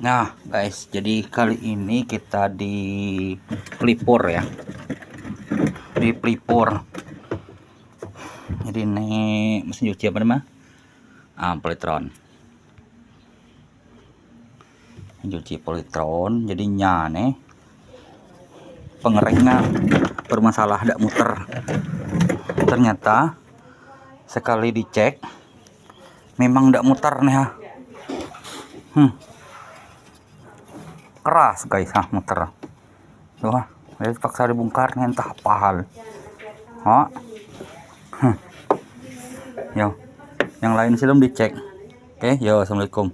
Nah guys, jadi kali ini kita di pelipur ya, di pelipur. Jadi ini mesin cuci apa namanya? Polytron. Cuci polytron, jadinya nih pengereknya bermasalah, tidak muter. Ternyata sekali dicek memang tidak muter nih ya. Keras guys, muter tuh, jadi paksa dibongkar nih, entah apa hal. Yo, yang lain sih belum dicek. Oke, yo, assalamualaikum.